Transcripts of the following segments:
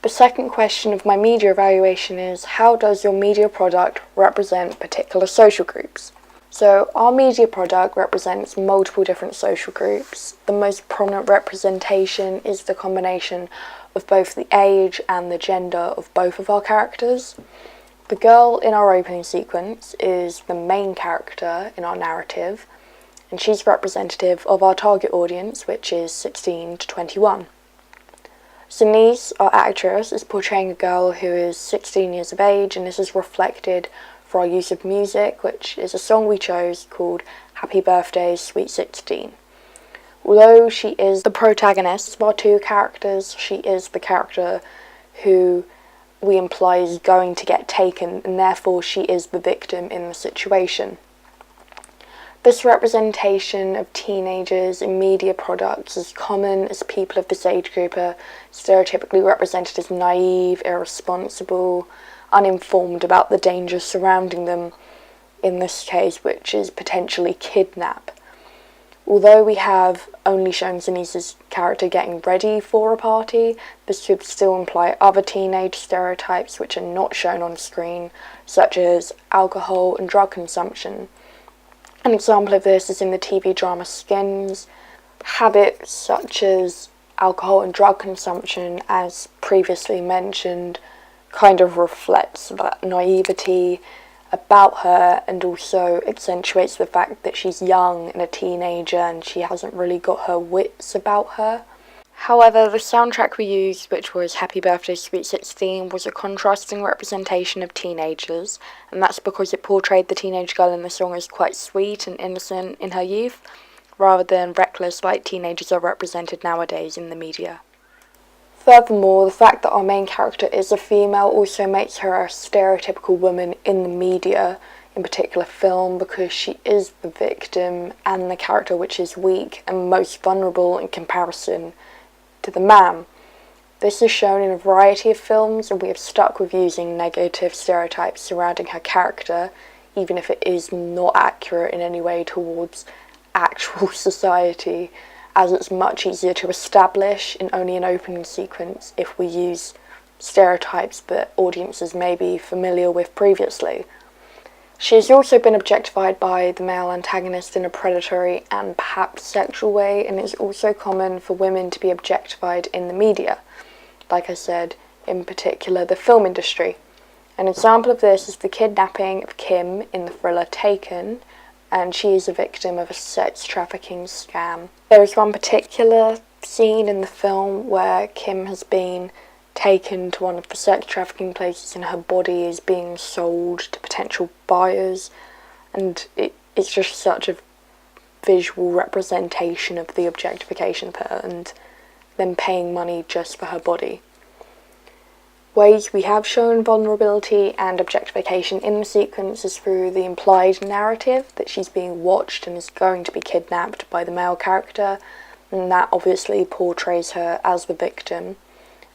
The second question of my media evaluation is, how does your media product represent particular social groups? So our media product represents multiple different social groups. The most prominent representation is the combination of both the age and the gender of both of our characters. The girl in our opening sequence is the main character in our narrative, and she's representative of our target audience, which is 16 to 21. Denise, our actress, is portraying a girl who is 16 years of age, and this is reflected for our use of music, which is a song we chose called Happy Birthday, Sweet 16. Although she is the protagonist of our two characters, she is the character who we imply is going to get taken, and therefore she is the victim in the situation. This representation of teenagers in media products is common, as people of this age group are stereotypically represented as naive, irresponsible, uninformed about the dangers surrounding them, in this case, which is potentially kidnap. Although we have only shown Denise's character getting ready for a party, this could still imply other teenage stereotypes which are not shown on screen, such as alcohol and drug consumption. An example of this is in the TV drama Skins. Habits such as alcohol and drug consumption, as previously mentioned, kind of reflects that naivety about her, and also accentuates the fact that she's young and a teenager and she hasn't really got her wits about her. However, the soundtrack we used, which was Happy Birthday Sweet 16, was a contrasting representation of teenagers, and that's because it portrayed the teenage girl in the song as quite sweet and innocent in her youth, rather than reckless like teenagers are represented nowadays in the media. Furthermore, the fact that our main character is a female also makes her a stereotypical woman in the media, in particular film, because she is the victim and the character which is weak and most vulnerable in comparison to the man. This is shown in a variety of films, and we have stuck with using negative stereotypes surrounding her character, even if it is not accurate in any way towards actual society, as it's much easier to establish in only an opening sequence if we use stereotypes that audiences may be familiar with previously. She has also been objectified by the male antagonist in a predatory and perhaps sexual way, and it's also common for women to be objectified in the media, like I said, in particular the film industry. An example of this is the kidnapping of Kim in the thriller Taken, and she is a victim of a sex trafficking scam. There is one particular scene in the film where Kim has been taken to one of the sex trafficking places and her body is being sold to potential buyers, and it's just such a visual representation of the objectification of her and them paying money just for her body. Ways we have shown vulnerability and objectification in the sequence is through the implied narrative that she's being watched and is going to be kidnapped by the male character, and that obviously portrays her as the victim.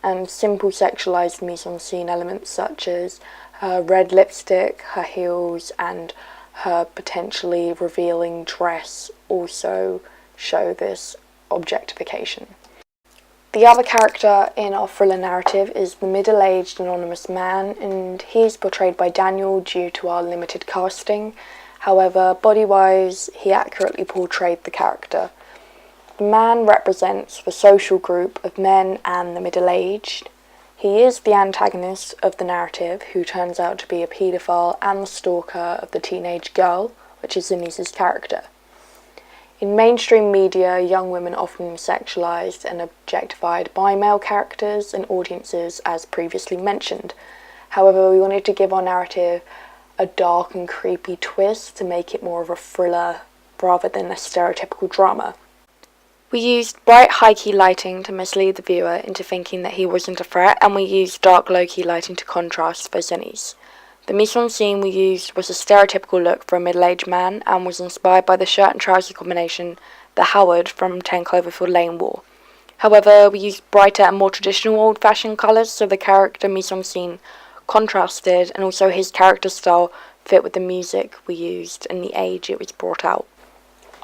And simple sexualized mise-en-scene elements such as her red lipstick, her heels, and her potentially revealing dress also show this objectification. The other character in our thriller narrative is the middle-aged anonymous man, and he is portrayed by Daniel due to our limited casting. However, body-wise, he accurately portrayed the character. The man represents the social group of men and the middle-aged. He is the antagonist of the narrative, who turns out to be a paedophile and the stalker of the teenage girl, which is Denise's character. In mainstream media, young women are often sexualized and objectified by male characters and audiences, as previously mentioned. However, we wanted to give our narrative a dark and creepy twist to make it more of a thriller rather than a stereotypical drama. We used bright high-key lighting to mislead the viewer into thinking that he wasn't a threat, and we used dark low-key lighting to contrast for Zennies. The mise-en-scene we used was a stereotypical look for a middle-aged man and was inspired by the shirt and trouser combination that Howard from 10 Cloverfield Lane wore. However, we used brighter and more traditional old-fashioned colours so the character mise-en-scene contrasted, and also his character style fit with the music we used and the age it was brought out.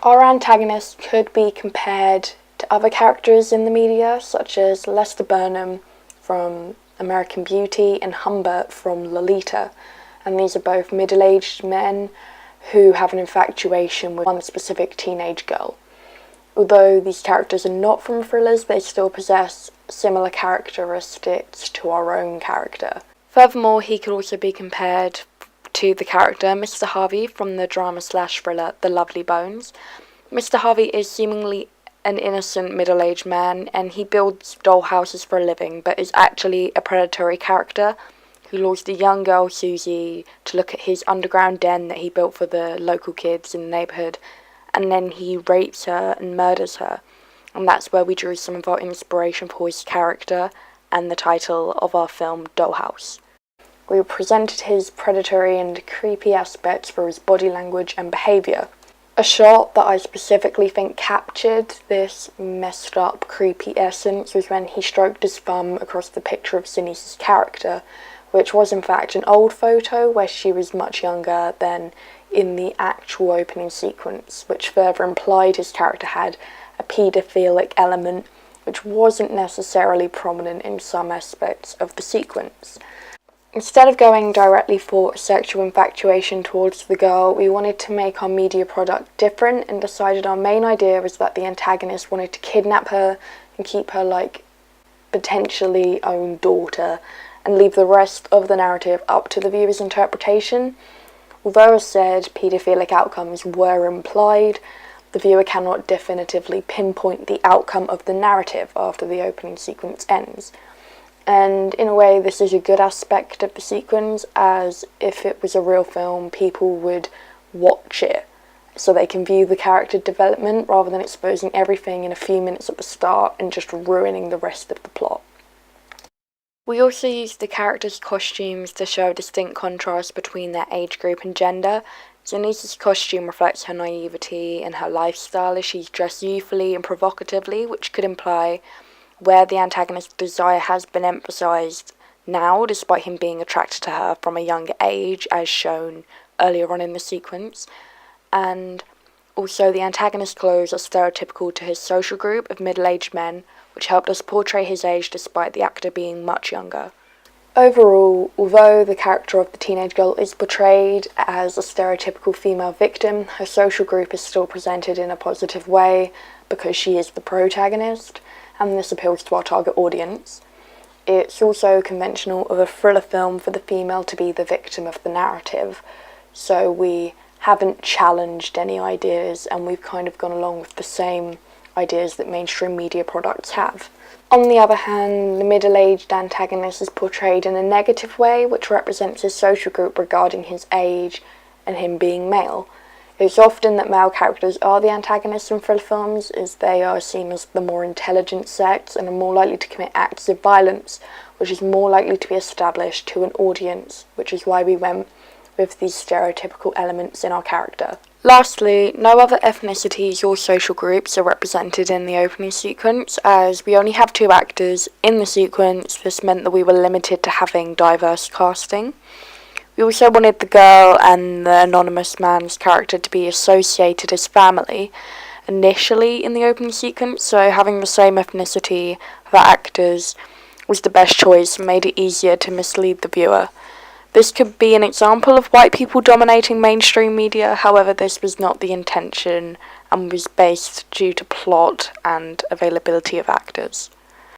Our antagonist could be compared to other characters in the media, such as Lester Burnham from American Beauty and Humbert from Lolita, and these are both middle-aged men who have an infatuation with one specific teenage girl. Although these characters are not from thrillers, they still possess similar characteristics to our own character. Furthermore, he could also be compared to the character Mr. Harvey from the drama/thriller The Lovely Bones. Mr. Harvey is seemingly an innocent middle-aged man, and he builds dollhouses for a living, but is actually a predatory character who lures the young girl Susie to look at his underground den that he built for the local kids in the neighbourhood, and then he rapes her and murders her. And that's where we drew some of our inspiration for his character and the title of our film, Dollhouse. We presented his predatory and creepy aspects through his body language and behaviour. A shot that I specifically think captured this messed up, creepy essence was when he stroked his thumb across the picture of Sinise's character, which was in fact an old photo where she was much younger than in the actual opening sequence, which further implied his character had a paedophilic element, which wasn't necessarily prominent in some aspects of the sequence. Instead of going directly for sexual infatuation towards the girl, we wanted to make our media product different and decided our main idea was that the antagonist wanted to kidnap her and keep her like potentially own daughter and leave the rest of the narrative up to the viewer's interpretation. Although, as said, paedophilic outcomes were implied, the viewer cannot definitively pinpoint the outcome of the narrative after the opening sequence ends. And in a way, this is a good aspect of the sequence, as if it was a real film, people would watch it so they can view the character development rather than exposing everything in a few minutes at the start and just ruining the rest of the plot. We also used the characters' costumes to show a distinct contrast between their age group and gender. Denise's costume reflects her naivety and her lifestyle as she's dressed youthfully and provocatively, which could imply where the antagonist's desire has been emphasised now, despite him being attracted to her from a younger age, as shown earlier on in the sequence. And also, the antagonist's clothes are stereotypical to his social group of middle-aged men, which helped us portray his age despite the actor being much younger. Overall, although the character of the teenage girl is portrayed as a stereotypical female victim, her social group is still presented in a positive way because she is the protagonist, and this appeals to our target audience. It's also conventional of a thriller film for the female to be the victim of the narrative, so we haven't challenged any ideas and we've kind of gone along with the same ideas that mainstream media products have. On the other hand, the middle-aged antagonist is portrayed in a negative way, which represents his social group regarding his age and him being male. It's often that male characters are the antagonists in thriller films, as they are seen as the more intelligent sex and are more likely to commit acts of violence, which is more likely to be established to an audience, which is why we went with these stereotypical elements in our character. Lastly, no other ethnicities or social groups are represented in the opening sequence, as we only have 2 actors in the sequence. This meant that we were limited to having diverse casting. We also wanted the girl and the anonymous man's character to be associated as family initially in the opening sequence, so having the same ethnicity for actors was the best choice and made it easier to mislead the viewer. This could be an example of white people dominating mainstream media, however this was not the intention and was based due to plot and availability of actors.